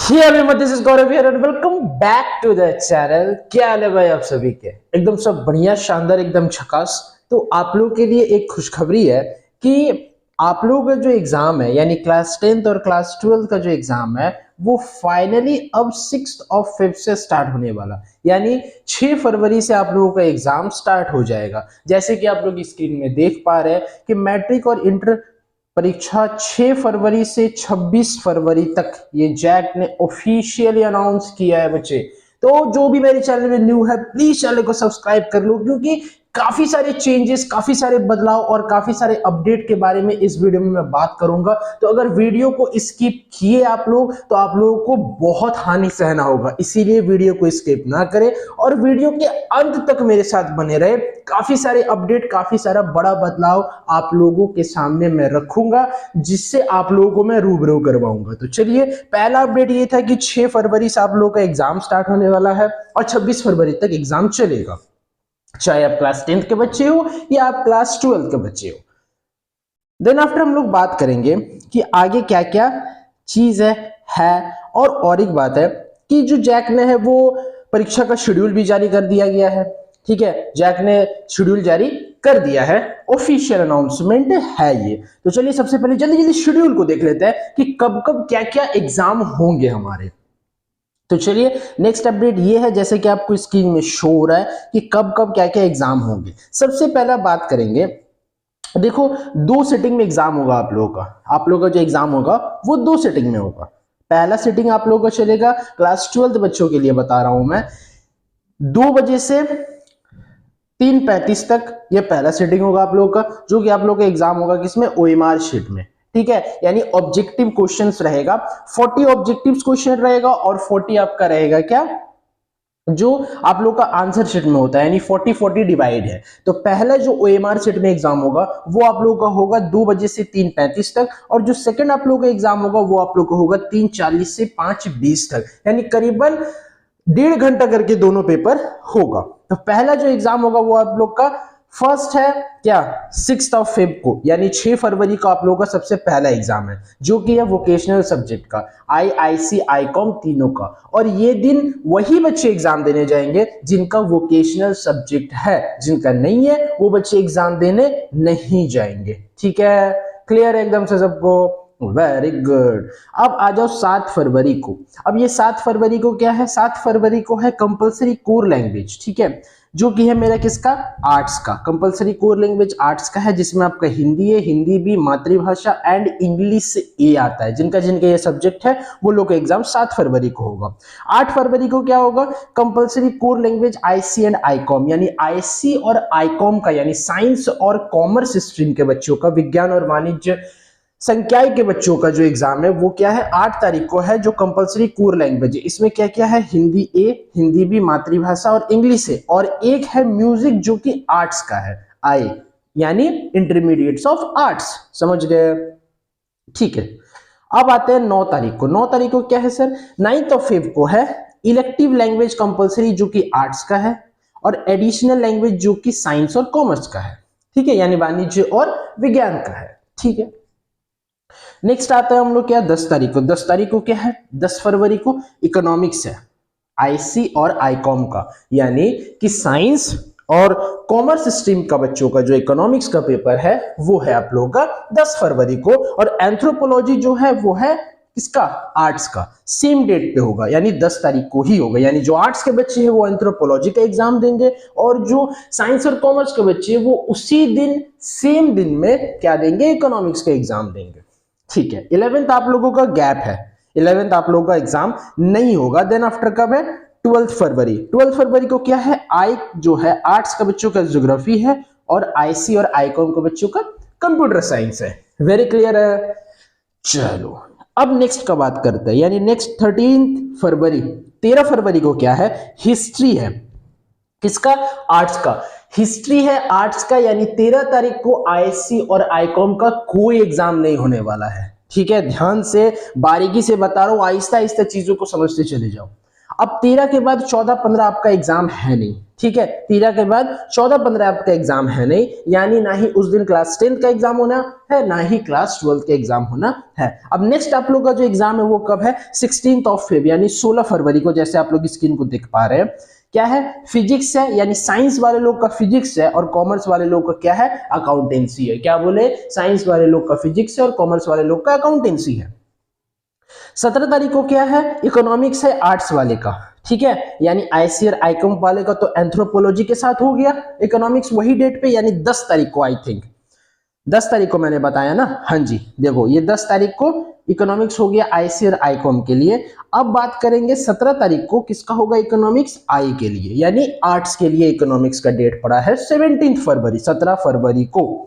This is Gaurav here and welcome back to the channel. क्या हाल है भाई आप सभी के? एकदम सब बढ़िया, शानदार, एकदम झकास। तो आप लोगों के लिए एक खुशखबरी है कि आप लोगों का जो एग्जाम है यानी क्लास 10th और क्लास 12th का जो एग्जाम है वो फाइनली अब 6 से स्टार्ट होने वाला, यानी 6 फरवरी से आप लोगों का एग्जाम स्टार्ट हो जाएगा। जैसे कि आप लोग स्क्रीन में देख पा रहे हैं कि मैट्रिक और इंटर परीक्षा 6 फरवरी से 26 फरवरी तक ये जैक ने ऑफिशियली अनाउंस किया है बच्चे। तो जो भी मेरे चैनल में न्यू है प्लीज चैनल को सब्सक्राइब कर लो, क्योंकि काफी सारे चेंजेस, काफी सारे बदलाव और काफी सारे अपडेट के बारे में इस वीडियो में मैं बात करूंगा। तो अगर वीडियो को स्किप किए आप लोग तो आप लोगों को बहुत हानि सहना होगा, इसीलिए वीडियो को स्किप ना करें और वीडियो के अंत तक मेरे साथ बने रहे। काफी सारे अपडेट, काफी सारा बड़ा बदलाव आप लोगों के सामने मैं रखूंगा, जिससे आप लोगों को मैं रूबरू करवाऊंगा। तो चलिए, पहला अपडेट ये था कि 6 फरवरी से आप लोगों का एग्जाम स्टार्ट होने वाला है और 26 फरवरी तक एग्जाम चलेगा, चाहे आप क्लास 10th के बच्चे हो या आप क्लास 12th के बच्चे हो। देन आफ्टर हम लोग बात करेंगे कि आगे क्या क्या चीज है। और एक बात है कि जो जैक ने है वो परीक्षा का शेड्यूल भी जारी कर दिया गया है। ठीक है, जैक ने शेड्यूल जारी कर दिया है, ऑफिशियल अनाउंसमेंट है ये। तो चलिए सबसे पहले जल्दी जल्दी शेड्यूल को देख लेते हैं कि कब कब क्या क्या एग्जाम होंगे हमारे। तो चलिए, नेक्स्ट अपडेट ये है, जैसे कि आपको स्क्रीन में शो हो रहा है कि कब कब क्या क्या एग्जाम होंगे। सबसे पहला बात करेंगे, देखो 2 सिटिंग में एग्जाम होगा आप लोगों का। आप लोगों का जो एग्जाम होगा वो 2 सिटिंग में होगा। पहला सिटिंग आप लोगों का चलेगा क्लास 12th बच्चों के लिए बता रहा हूं मैं, 2 बजे से 3:35 तक। ये पहला सिटिंग होगा आप लोगों का, जो कि आप लोगों का एग्जाम होगा किसमें, ओएमआर शीट में। ठीक है, यानी ऑब्जेक्टिव क्वेश्चंस रहेगा, 40 ऑब्जेक्टिव क्वेश्चन रहेगा और 40 आपका रहेगा क्या, जो आप लोग का आंसर शीट में होता है, यानी 40-40 डिवाइड है। तो पहला जो ओएमआर शीट में एग्जाम होगा वो आप लोगों का होगा 2 बजे से 3:35 तक, और जो सेकंड आप लोगों का एग्जाम होगा वो आप लोग का होगा 3:40 से 5:20 तक, यानी करीबन 1.5 घंटा करके दोनों पेपर होगा। तो पहला जो एग्जाम होगा वो आप लोग का फर्स्ट है क्या, 6 फेब को, यानी 6 फरवरी को आप लोगों का सबसे पहला एग्जाम है, जो कि है वोकेशनल सब्जेक्ट का, आईआईसी आईकॉम तीनों का। और ये दिन वही बच्चे एग्जाम देने जाएंगे जिनका वोकेशनल सब्जेक्ट है, जिनका नहीं है वो बच्चे एग्जाम देने नहीं जाएंगे। ठीक है, क्लियर है एकदम से सबको? Very good. अब आ जाओ 7 फरवरी को। अब ये 7 फरवरी को क्या है, 7 फरवरी को है कंपलसरी कोर लैंग्वेज। ठीक है, जो कि है मेरा किसका, आर्ट्स का। कंपलसरी कोर लैंग्वेज आर्ट्स का है, जिसमें आपका हिंदी है, हिंदी भी, मातृभाषा एंड इंग्लिश ए आता है। जिनका जिनका ये सब्जेक्ट है वो लोग का एग्जाम 7 फरवरी को होगा। 8 फरवरी को क्या होगा, compulsory core language IC and Icom, यानी आईसी और आईकॉम का, यानी साइंस और कॉमर्स स्ट्रीम के बच्चों का, विज्ञान और वाणिज्य संकाय के बच्चों का जो एग्जाम है वो क्या है, 8 तारीख को है, जो कंपलसरी कोर लैंग्वेज है। इसमें क्या क्या है, हिंदी ए, हिंदी भी, मातृभाषा और इंग्लिश है, और एक है म्यूजिक जो कि आर्ट्स का है, आई, यानी इंटरमीडिएट्स ऑफ आर्ट्स। समझ गए? ठीक है, अब आते हैं 9 तारीख को। 9 तारीख को क्या है सर, 9 फेब को है इलेक्टिव लैंग्वेज कंपलसरी, जो कि आर्ट्स का है, और एडिशनल लैंग्वेज जो कि साइंस और कॉमर्स का है। ठीक है, यानी वाणिज्य और विज्ञान का है। ठीक है, नेक्स्ट आता है हम लोग क्या, 10 तारीख को। 10 तारीख को क्या है, 10 फरवरी को इकोनॉमिक्स है, आईसी और आईकॉम का, यानी कि साइंस और कॉमर्स स्ट्रीम का बच्चों का जो इकोनॉमिक्स का पेपर है वो है आप लोगों का 10 फरवरी को। और एंथ्रोपोलॉजी जो है वो है किसका, आर्ट्स का, सेम डेट पे होगा, यानी 10 तारीख को ही होगा। यानी जो आर्ट्स के बच्चे हैं वो एंथ्रोपोलॉजी का एग्जाम देंगे, और जो साइंस और कॉमर्स के बच्चे हैं वो उसी दिन, सेम दिन में क्या देंगे, इकोनॉमिक्स का एग्जाम देंगे। ठीक है, 11th आप लोगों का गैप है, 11th आप लोगों का एग्जाम नहीं होगा। देन आफ्टर कब है, 12 फरवरी। 12 फरवरी को क्या है, आई जो है आर्ट्स का बच्चों का ज्योग्राफी है, और आईसी और आईकॉम के बच्चों का कंप्यूटर साइंस है। वेरी क्लियर है? चलो अब नेक्स्ट का बात करते हैं, यानी नेक्स्ट 13 फरवरी, 13 फरवरी को क्या है, हिस्ट्री है, किसका, आर्ट्स का। हिस्ट्री है आर्ट्स का, यानी 13 तारीख को आईएससी और आईकॉम का कोई एग्जाम नहीं होने वाला है। ठीक है, ध्यान से बारीकी से बता रहा हूं, आहिस्ता आहिस्ता चीजों को समझते चले जाओ। अब 13 के बाद 14-15 आपका एग्जाम है नहीं, ठीक है, 13 के बाद 14-15 आपका एग्जाम है नहीं, यानी ना ही उस दिन क्लास 10th का एग्जाम होना है, ना ही क्लास 12th का एग्जाम होना है। अब नेक्स्ट आप लोग का जो एग्जाम है वो कब है, 16th ऑफ फेब यानी 16 फरवरी को, जैसे आप लोग स्क्रीन को देख पा रहे हैं। क्या है, फिजिक्स है, यानी साइंस वाले लोग का फिजिक्स है और कॉमर्स वाले लोग का क्या है, अकाउंटेंसी है। क्या बोले, साइंस वाले लोग का फिजिक्स है और कॉमर्स वाले लोग का अकाउंटेंसी है। 17 तारीख को क्या है, इकोनॉमिक्स है आर्ट्स वाले का, ठीक है, यानी आईसी और आईकॉम वाले का तो एंथ्रोपोलॉजी के साथ हो गया इकोनॉमिक्स वही डेट पे, यानी 10 तारीख को, आई थिंक 10 तारीख को मैंने बताया ना, हाँ जी, देखो ये 10 तारीख को इकोनॉमिक्स हो गया आईसी और आईकॉम के लिए। अब बात करेंगे 17 तारीख को किसका होगा, इकोनॉमिक्स आई के लिए, यानी आर्ट्स के लिए इकोनॉमिक्स का डेट पड़ा है 17 फरवरी, 17 फरवरी को।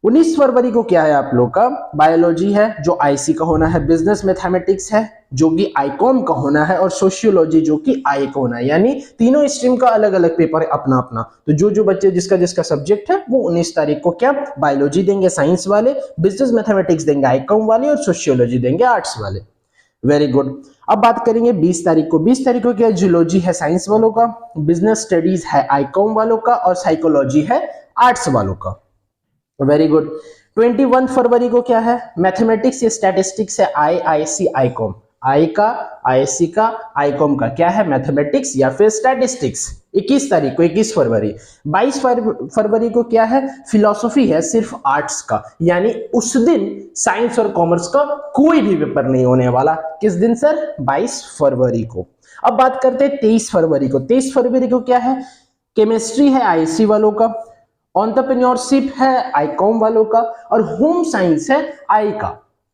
19 फरवरी को क्या है आप लोग का, बायोलॉजी है जो आईसी का होना है, बिजनेस मैथमेटिक्स है जो कि आईकॉम का होना है, और सोशियोलॉजी जो कि आई का होना है, यानी तीनों स्ट्रीम का अलग अलग पेपर है अपना अपना। तो जो बच्चे जिसका जिसका सब्जेक्ट है वो 19 तारीख को क्या, बायोलॉजी देंगे साइंस वाले, बिजनेस मैथमेटिक्स देंगे आईकॉम वाले, और सोशियोलॉजी देंगे आर्ट्स वाले। Very good. अब बात करेंगे 20 तारीख को, 20 तारीख को क्या, जूलॉजी है साइंस वालों का, बिजनेस स्टडीज है आईकॉम वालों का, और साइकोलॉजी है आर्ट्स वालों का। Very good. 21 फरवरी को क्या है, मैथमेटिक्स या स्टैटिस्टिक्स है आईसी आईकॉम, आई का, आईसी का, आईकॉम का क्या है, मैथमेटिक्स या फिर स्टैटिस्टिक्स। 21 तारीख को, 21 फरवरी। 22 फरवरी को क्या है, फिलॉसफी है सिर्फ आर्ट्स का, यानी उस दिन साइंस और कॉमर्स का कोई भी पेपर नहीं होने वाला। किस दिन सर, 22 फरवरी को। अब बात करते हैं 23 फरवरी को। 23 फरवरी को क्या है, केमिस्ट्री है आईसी वालों का, एंटरप्रेन्योरशिप है आईकॉम वालों का, और होम साइंस है आई का,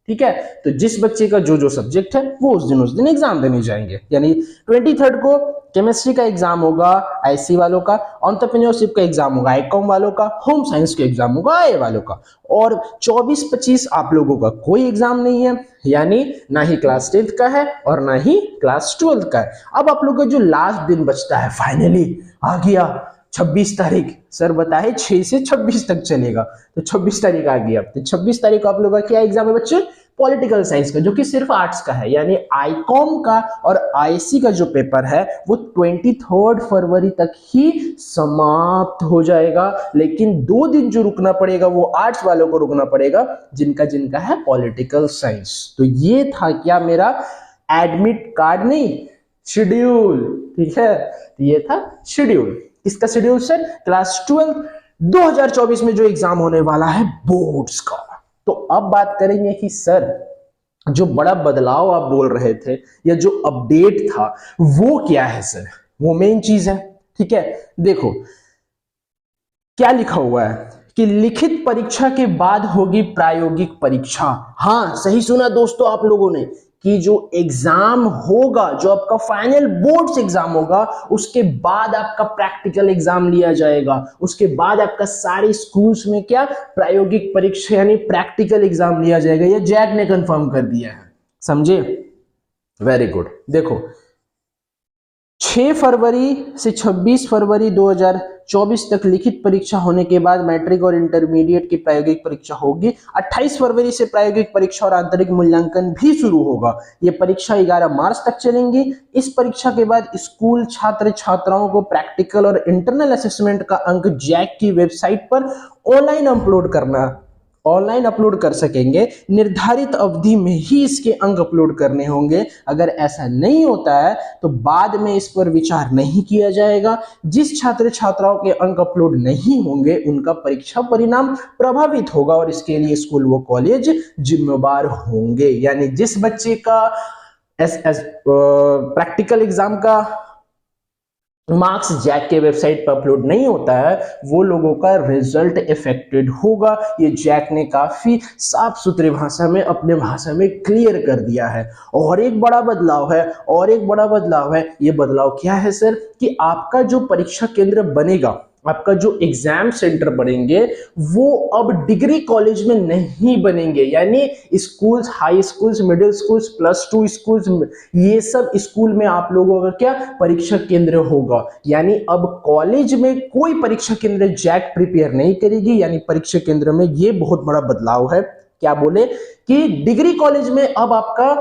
ठीक है। तो जिस बच्चे का जो सब्जेक्ट है वो उस दिन एग्जाम देने जाएंगे, यानी 23 को केमिस्ट्री का एग्जाम होगा आईसी वालों का, एंटरप्रेन्योरशिप का एग्जाम होगा आईकॉम वालों का, होम साइंस का एग्जाम होगा आई वालों का, और 24-25 आप लोगों का कोई एग्जाम नहीं है, यानी ना ही क्लास 10th का है और ना ही क्लास 12th का है। अब आप लोगों का जो लास्ट दिन बचता है फाइनली आ गया, 26 तारीख। सर बताए 6 से 26 तक चलेगा, तो 26 तारीख आ गई। अब तो 26 तारीख को आप लोगों का क्या एग्जाम है बच्चे, पॉलिटिकल साइंस का, जो कि सिर्फ आर्ट्स का है, यानी आईकॉम का और आईसी का जो पेपर है वो 23 फरवरी तक ही समाप्त हो जाएगा। लेकिन 2 दिन जो रुकना पड़ेगा वो आर्ट्स वालों को रुकना पड़ेगा जिनका जिनका है पॉलिटिकल साइंस। तो ये था क्या मेरा एडमिट कार्ड, नहीं शेड्यूल, ठीक है, ये था शेड्यूल। इसका शेड्यूल सर, क्लास 12 2024 में जो एग्जाम होने वाला है बोर्ड्स का। तो अब बात करेंगे कि सर जो बड़ा बदलाव आप बोल रहे थे या जो अपडेट था वो क्या है सर, वो मेन चीज है, ठीक है। देखो क्या लिखा हुआ है कि लिखित परीक्षा के बाद होगी प्रायोगिक परीक्षा। हाँ सही सुना दोस्तों आप लोगों ने, कि जो एग्जाम होगा, जो आपका फाइनल बोर्ड्स एग्जाम होगा, उसके बाद आपका प्रैक्टिकल एग्जाम लिया जाएगा, उसके बाद आपका सारे स्कूल्स में क्या, प्रायोगिक परीक्षा यानी प्रैक्टिकल एग्जाम लिया जाएगा। ये जैक ने कंफर्म कर दिया है, समझे। Very good. देखो 6 फरवरी से 26 फरवरी 2024 तक लिखित परीक्षा होने के बाद मैट्रिक और इंटरमीडिएट की प्रायोगिक परीक्षा होगी। 28 फरवरी से प्रायोगिक परीक्षा और आंतरिक मूल्यांकन भी शुरू होगा। यह परीक्षा 11 मार्च तक चलेंगी। इस परीक्षा के बाद स्कूल छात्र छात्राओं को प्रैक्टिकल और इंटरनल असेसमेंट का अंक जैक की वेबसाइट पर ऑनलाइन अपलोड कर सकेंगे। निर्धारित अवधि में ही इसके अंक अपलोड करने होंगे। अगर ऐसा नहीं होता है तो बाद में इस पर विचार नहीं किया जाएगा। जिस छात्र छात्राओं के अंक अपलोड नहीं होंगे उनका परीक्षा परिणाम प्रभावित होगा और इसके लिए स्कूल व कॉलेज जिम्मेवार होंगे। यानी जिस बच्चे का प्रैक्टिकल एग्जाम का मार्क्स जैक के वेबसाइट पर अपलोड नहीं होता है वो लोगों का रिजल्ट इफेक्टेड होगा। ये जैक ने काफी साफ सुथरी भाषा में अपने भाषा में क्लियर कर दिया है। और एक बड़ा बदलाव है, ये बदलाव क्या है सर, कि आपका जो परीक्षा केंद्र बनेगा, आपका जो एग्जाम सेंटर बनेंगे वो अब डिग्री कॉलेज में नहीं बनेंगे। यानी schools, high schools, middle schools, +2 schools, ये सब स्कूल में आप लोगों का क्या परीक्षा केंद्र होगा। यानी अब कॉलेज में कोई परीक्षा केंद्र जैक प्रिपेयर नहीं करेगी। यानी परीक्षा केंद्र में ये बहुत बड़ा बदलाव है। क्या बोले कि डिग्री कॉलेज में अब आपका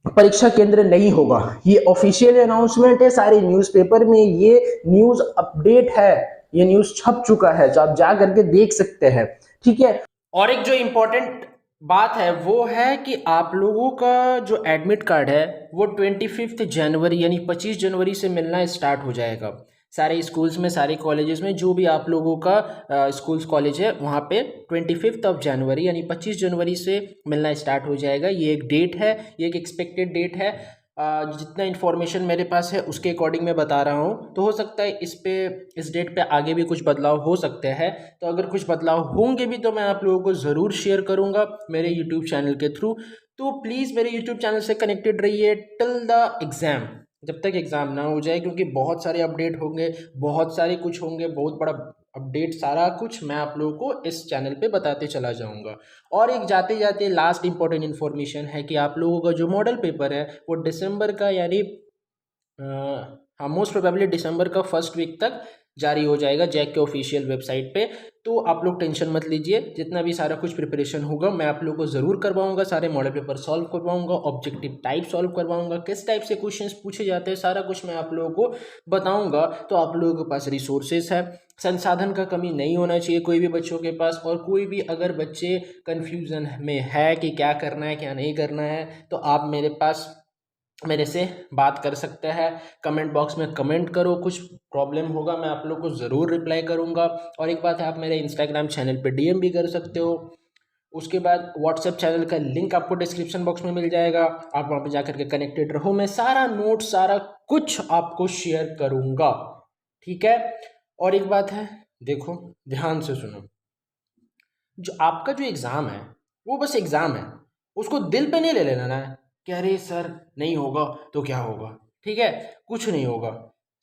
परीक्षा केंद्र नहीं होगा। ये ऑफिशियल अनाउंसमेंट है, सारे न्यूज़पेपर में ये न्यूज़ अपडेट है, ये न्यूज़ छप चुका है, जो आप जा करके देख सकते हैं। ठीक है। और एक जो इम्पोर्टेंट बात है वो है कि आप लोगों का जो एडमिट कार्ड है वो 25 जनवरी यानी 25 जनवरी से मिलना स्टार्ट हो जाएगा। सारे स्कूल्स में, सारे कॉलेजेस में, जो भी आप लोगों का स्कूल्स कॉलेज है वहाँ पे 25 जनवरी यानी 25 जनवरी से मिलना स्टार्ट हो जाएगा। ये एक डेट है, ये एक एक्सपेक्टेड डेट है। जितना इन्फॉर्मेशन मेरे पास है उसके अकॉर्डिंग मैं बता रहा हूँ। तो हो सकता है इस डेट पे आगे भी कुछ बदलाव हो सकते हैं। तो अगर कुछ बदलाव होंगे भी तो मैं आप लोगों को ज़रूर शेयर करूँगा मेरे यूट्यूब चैनल के थ्रू। तो प्लीज़ मेरे यूट्यूब चैनल से कनेक्टेड रहिए टिल द एग्ज़ाम, जब तक एग्ज़ाम ना हो जाए, क्योंकि बहुत सारे अपडेट होंगे, बहुत सारे कुछ होंगे, बहुत बड़ा अपडेट, सारा कुछ मैं आप लोगों को इस चैनल पे बताते चला जाऊंगा। और एक जाते जाते लास्ट इंपॉर्टेंट इन्फॉर्मेशन है कि आप लोगों का जो मॉडल पेपर है वो दिसंबर का यानी हाँ मोस्ट प्रोबेबली दिसंबर का फर्स्ट वीक तक जारी हो जाएगा जैक के ऑफिशियल वेबसाइट पे। तो आप लोग टेंशन मत लीजिए, जितना भी सारा कुछ प्रिपरेशन होगा मैं आप लोगों को ज़रूर करवाऊंगा, सारे मॉडल पेपर सॉल्व करवाऊंगा, ऑब्जेक्टिव टाइप सॉल्व करवाऊंगा, किस टाइप से क्वेश्चंस पूछे जाते हैं सारा कुछ मैं आप लोगों को बताऊंगा। तो आप लोगों के पास रिसोर्सेस है, संसाधन का कमी नहीं होना चाहिए कोई भी बच्चों के पास। और कोई भी अगर बच्चे कन्फ्यूज़न में है कि क्या करना है क्या नहीं करना है तो आप मेरे से बात कर सकते हैं, कमेंट बॉक्स में कमेंट करो, कुछ प्रॉब्लम होगा मैं आप लोग को ज़रूर रिप्लाई करूँगा। और एक बात है, आप मेरे इंस्टाग्राम चैनल पे डीएम भी कर सकते हो। उसके बाद व्हाट्सएप चैनल का लिंक आपको डिस्क्रिप्शन बॉक्स में मिल जाएगा, आप वहाँ पे जाकर के कनेक्टेड रहो, मैं सारा नोट सारा कुछ आपको शेयर करूँगा। ठीक है। और एक बात है, देखो ध्यान से सुनो, जो आपका जो एग्ज़ाम है वो बस एग्ज़ाम है, उसको दिल पे नहीं ले लेना ना कि अरे सर नहीं होगा तो क्या होगा। ठीक है, कुछ नहीं होगा।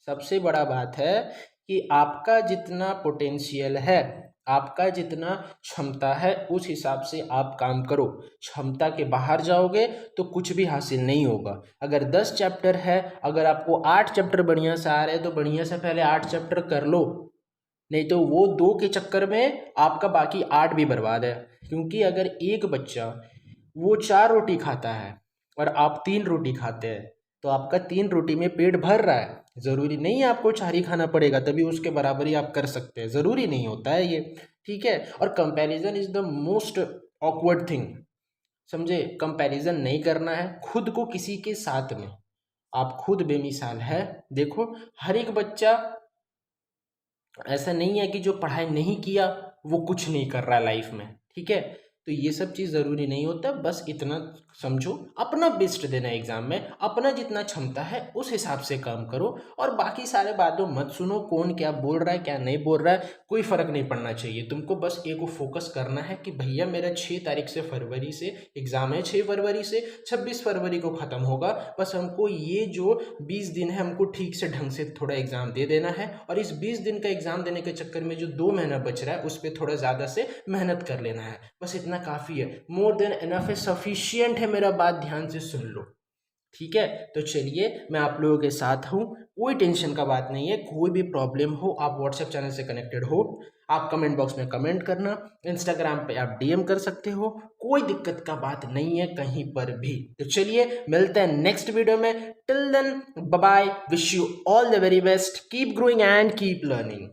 सबसे बड़ा बात है कि आपका जितना पोटेंशियल है, आपका जितना क्षमता है उस हिसाब से आप काम करो। क्षमता के बाहर जाओगे तो कुछ भी हासिल नहीं होगा। अगर 10 चैप्टर है, अगर आपको 8 चैप्टर बढ़िया से आ रहे हैं तो बढ़िया से पहले 8 चैप्टर कर लो, नहीं तो वो 2 के चक्कर में आपका बाकी 8 भी बर्बाद है। क्योंकि अगर एक बच्चा वो 4 रोटी खाता है और आप 3 रोटी खाते हैं तो आपका 3 रोटी में पेट भर रहा है। ज़रूरी नहीं है आपको 4 ही खाना पड़ेगा तभी उसके बराबरी आप कर सकते हैं, ज़रूरी नहीं होता है ये। ठीक है। और comparison is the most awkward thing, समझे। कंपैरिजन नहीं करना है खुद को किसी के साथ में। आप खुद बेमिसाल है। देखो हर एक बच्चा, ऐसा नहीं है कि जो पढ़ाई नहीं किया वो कुछ नहीं कर रहा है लाइफ में। ठीक है। तो ये सब चीज़ ज़रूरी नहीं होता, बस इतना समझो, अपना बेस्ट देना एग्ज़ाम में, अपना जितना क्षमता है उस हिसाब से काम करो। और बाकी सारे बातों मत सुनो, कौन क्या बोल रहा है क्या नहीं बोल रहा है, कोई फ़र्क नहीं पड़ना चाहिए तुमको। बस एक फोकस करना है कि भैया मेरा 6 तारीख से फरवरी से एग्ज़ाम है, 6 फरवरी से 26 फरवरी को ख़त्म होगा। बस हमको ये जो 20 दिन है हमको ठीक से ढंग से थोड़ा एग्ज़ाम दे देना है। और इस 20 दिन का एग्ज़ाम देने के चक्कर में जो 2 महीना बच रहा है उस पर थोड़ा ज़्यादा से मेहनत कर लेना है। बस इतना काफ़ी है, मोर देन इनफ है, सफिशियंट है। मेरा बात ध्यान से सुन लो। ठीक है। तो चलिए मैं आप लोगों के साथ हूँ, कोई टेंशन का बात नहीं है। कोई भी प्रॉब्लम हो आप व्हाट्सएप चैनल से कनेक्टेड हो, आप कमेंट बॉक्स में कमेंट करना, इंस्टाग्राम पे आप डीएम कर सकते हो, कोई दिक्कत का बात नहीं है कहीं पर भी। तो चलिए मिलते हैं नेक्स्ट वीडियो में। Till then bye bye, wish you all the very best, keep growing and keep learning.